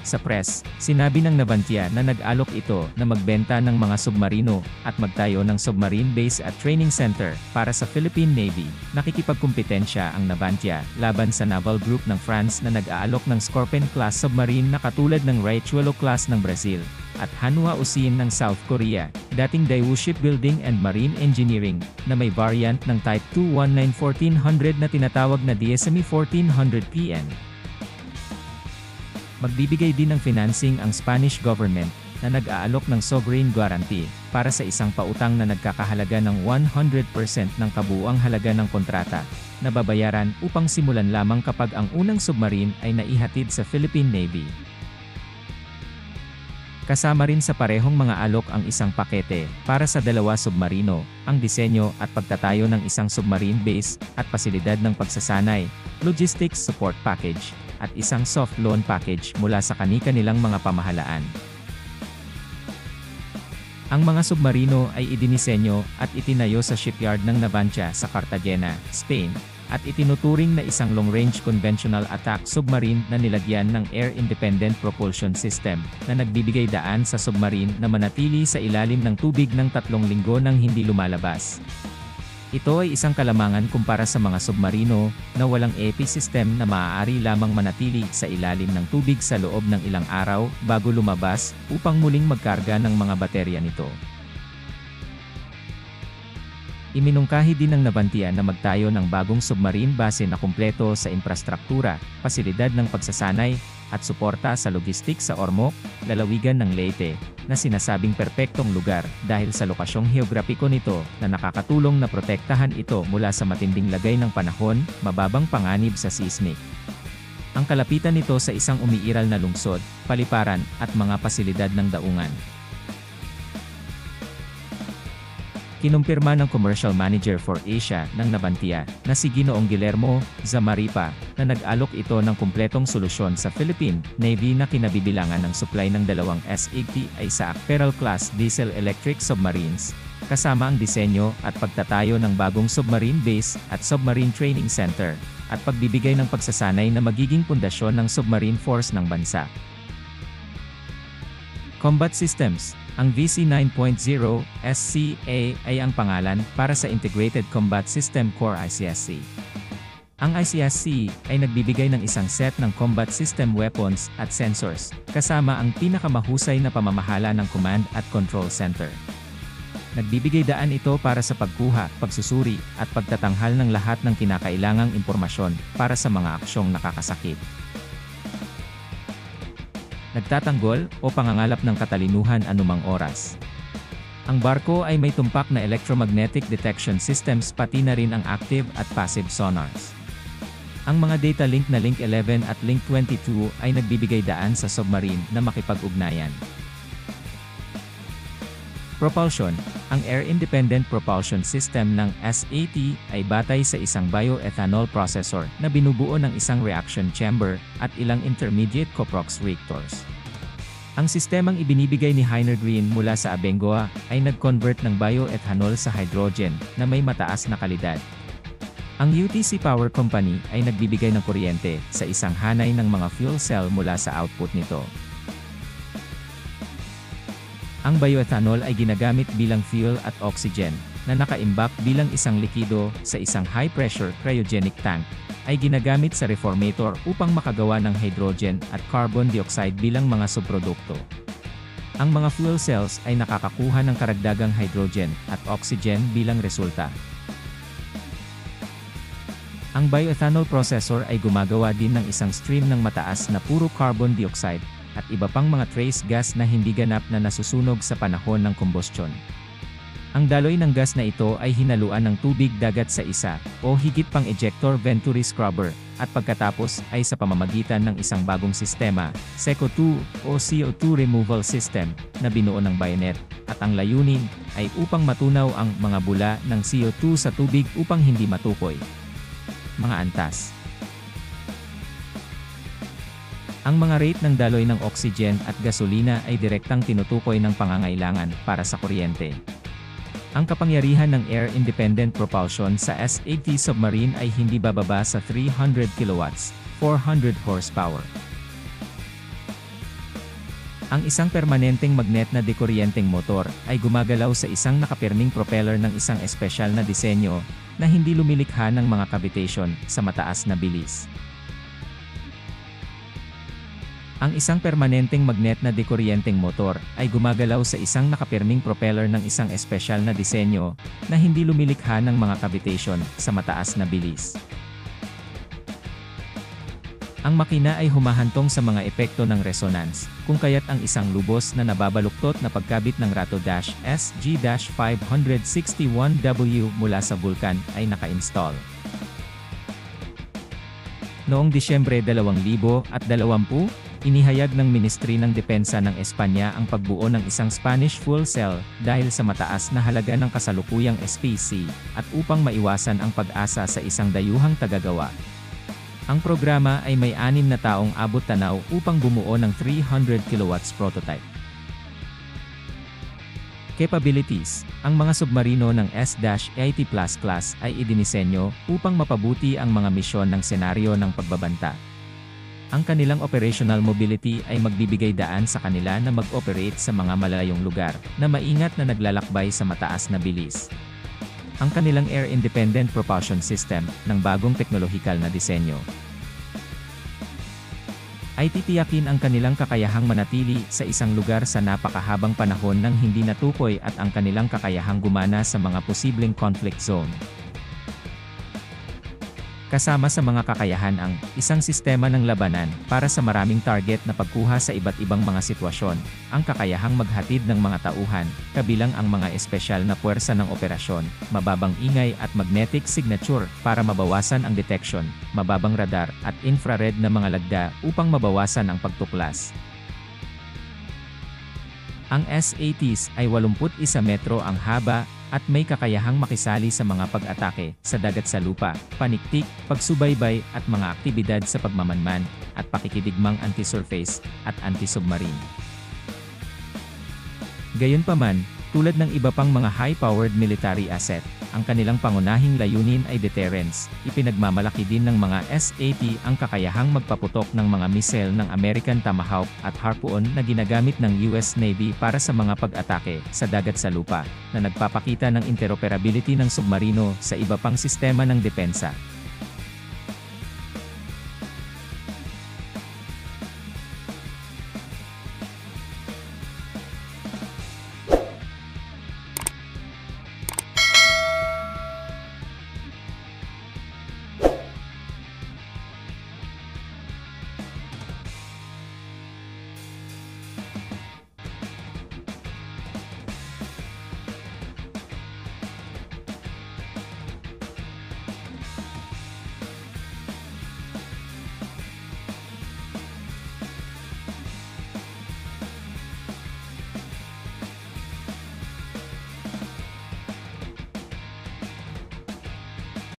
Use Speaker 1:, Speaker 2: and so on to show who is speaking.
Speaker 1: Sa press, sinabi ng Navantia na nag-alok ito na magbenta ng mga submarino at magtayo ng submarine base at training center para sa Philippine Navy. Nakikipagkumpetensya ang Navantia laban sa naval group ng France na nag-aalok ng Scorpion-class submarine na katulad ng Riachuelo-class ng Brazil at Hanwha Ocean ng South Korea, dating Daewoo Shipbuilding and Marine Engineering, na may variant ng Type 219-1400 na tinatawag na DSME 1400PN. Magbibigay din ng financing ang Spanish government na nag-aalok ng sovereign guarantee para sa isang pautang na nagkakahalaga ng 100% ng kabuuang halaga ng kontrata na babayaran upang simulan lamang kapag ang unang submarine ay naihatid sa Philippine Navy. Kasama rin sa parehong mga alok ang isang pakete para sa 2 submarino, ang disenyo at pagtatayo ng isang submarine base at pasilidad ng pagsasanay, logistics support package, at isang soft loan package mula sa kani-kanilang mga pamahalaan. Ang mga submarino ay idinisenyo at itinayo sa shipyard ng Navantia sa Cartagena, Spain, at itinuturing na isang long-range conventional attack submarine na nilagyan ng air-independent propulsion system na nagbibigay daan sa submarine na manatili sa ilalim ng tubig ng 3 linggo nang hindi lumalabas. Ito ay isang kalamangan kumpara sa mga submarino na walang EPI system na maaari lamang manatili sa ilalim ng tubig sa loob ng ilang araw bago lumabas upang muling magkarga ng mga baterya nito. Iminungkahi din ng Navantia na magtayo ng bagong submarine base na kumpleto sa infrastruktura, pasilidad ng pagsasanay, at suporta sa logistics sa Ormoc, lalawigan ng Leyte, na sinasabing perpektong lugar dahil sa lokasyong heograpiko nito na nakakatulong na protektahan ito mula sa matinding lagay ng panahon, mababang panganib sa seismic. Ang kalapitan nito sa isang umiiral na lungsod, paliparan, at mga pasilidad ng daungan. Kinumpirma ng Commercial Manager for Asia ng Navantia na si Ginoong Guillermo Zamaripa na nag-alok ito ng kumpletong solusyon sa Philippine Navy na kinabibilangan ng supply ng 2 S-80 Isaac Pearl-class diesel-electric submarines, kasama ang disenyo at pagtatayo ng bagong submarine base at submarine training center, at pagbibigay ng pagsasanay na magiging pundasyon ng submarine force ng bansa. Combat Systems. Ang VC 9.0 SCA ay ang pangalan para sa Integrated Combat System Core ICSC. Ang ICSC ay nagbibigay ng isang set ng combat system weapons at sensors, kasama ang pinakamahusay na pamamahala ng command at control center. Nagbibigay daan ito para sa pagkuha, pagsusuri, at pagtatanghal ng lahat ng kinakailangang impormasyon para sa mga aksyong nakakasakit. Nagtatanggol o pangangalap ng katalinuhan anumang oras. Ang barko ay may tumpak na electromagnetic detection systems pati na rin ang active at passive sonars. Ang mga data link na Link 11 at Link 22 ay nagbibigay daan sa submarine na makipag-ugnayan. Propulsion. Ang air-independent propulsion system ng S-80 ay batay sa isang bioethanol processor na binubuo ng isang reaction chamber at ilang intermediate coprox reactors. Ang sistemang ibinibigay ni Heiner Green mula sa Abengoa ay nag-convert ng bioethanol sa hydrogen na may mataas na kalidad. Ang UTC Power Company ay nagbibigay ng kuryente sa isang hanay ng mga fuel cell mula sa output nito. Ang bioethanol ay ginagamit bilang fuel at oxygen, na nakaimbak bilang isang likido sa isang high-pressure cryogenic tank, ay ginagamit sa reformator upang makagawa ng hydrogen at carbon dioxide bilang mga subprodukto. Ang mga fuel cells ay nakakakuha ng karagdagang hydrogen at oxygen bilang resulta. Ang bioethanol processor ay gumagawa din ng isang stream ng mataas na puro carbon dioxide, at iba pang mga trace gas na hindi ganap na nasusunog sa panahon ng combustion. Ang daloy ng gas na ito ay hinaluan ng tubig dagat sa isa o higit pang ejector venturi scrubber, at pagkatapos ay sa pamamagitan ng isang bagong sistema, SECO2 o CO2 Removal System, na binuo ng bayonet, at ang layunin ay upang matunaw ang mga bula ng CO2 sa tubig upang hindi matukoy. Mga antas. Ang mga rate ng daloy ng oxygen at gasolina ay direktang tinutukoy ng pangangailangan para sa kuryente. Ang kapangyarihan ng air-independent propulsion sa S-80 submarine ay hindi bababa sa 300 kilowatts, 400 horsepower. Ang isang permanenteng magnet na dekuryenteng motor ay gumagalaw sa isang nakapirming propeller ng isang espesyal na disenyo na hindi lumilikha ng mga cavitation sa mataas na bilis. Ang isang permanenteng magnet na dekuryenteng motor ay gumagalaw sa isang nakapirming propeller ng isang espesyal na disenyo na hindi lumilikha ng mga cavitation sa mataas na bilis. Ang makina ay humahantong sa mga epekto ng resonance, kung kaya't ang isang lubos na nababaluktot na pagkabit ng Rato-SG-561W mula sa Vulcan ay naka-install. Noong Disyembre 2020, inihayag ng Ministry ng Depensa ng Espanya ang pagbuo ng isang Spanish fuel cell dahil sa mataas na halaga ng kasalukuyang SPC at upang maiwasan ang pag-asa sa isang dayuhang tagagawa. Ang programa ay may 6 na taong abot tanaw upang bumuo ng 300 kilowatts prototype. Capabilities: ang mga submarino ng S-80 Plus class ay idinisenyo upang mapabuti ang mga misyon ng senaryo ng pagbabanta. Ang kanilang operational mobility ay magbibigay daan sa kanila na mag-operate sa mga malalayong lugar na maingat na naglalakbay sa mataas na bilis. Ang kanilang air-independent propulsion system ng bagong teknolohikal na disenyo ay titiyakin ang kanilang kakayahang manatili sa isang lugar sa napakahabang panahon nang hindi natukoy at ang kanilang kakayahang gumana sa mga posibleng conflict zone. Kasama sa mga kakayahan ang isang sistema ng labanan para sa maraming target na pagkuha sa iba't ibang mga sitwasyon, ang kakayahang maghatid ng mga tauhan, kabilang ang mga espesyal na puwersa ng operasyon, mababang ingay at magnetic signature para mabawasan ang detection, mababang radar at infrared na mga lagda upang mabawasan ang pagtuklas. Ang S-80s ay 81 metro ang haba at may kakayahang makisali sa mga pag-atake sa dagat sa lupa, paniktik, pagsubaybay at mga aktibidad sa pagmamanman at pakikidigmang anti-surface at anti-submarine. Gayunpaman, tulad ng iba pang mga high-powered military asset, ang kanilang pangunahing layunin ay deterrence. Ipinagmamalaki din ng mga S-80 ang kakayahang magpaputok ng mga missile ng American Tomahawk at Harpoon na ginagamit ng US Navy para sa mga pag-atake sa dagat sa lupa, na nagpapakita ng interoperability ng submarino sa iba pang sistema ng depensa.